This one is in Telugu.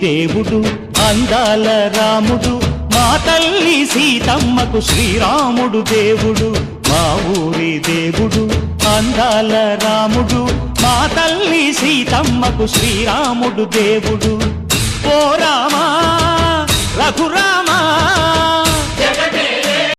దేవుడు అందాల రాముడు మా తల్లి సీతమ్మకు శ్రీరాముడు దేవుడు మా ఊరి దేవుడు అందాల రాముడు మా తల్లి సీతమ్మకు శ్రీరాముడు దేవుడు ఓ రామా రఘురామ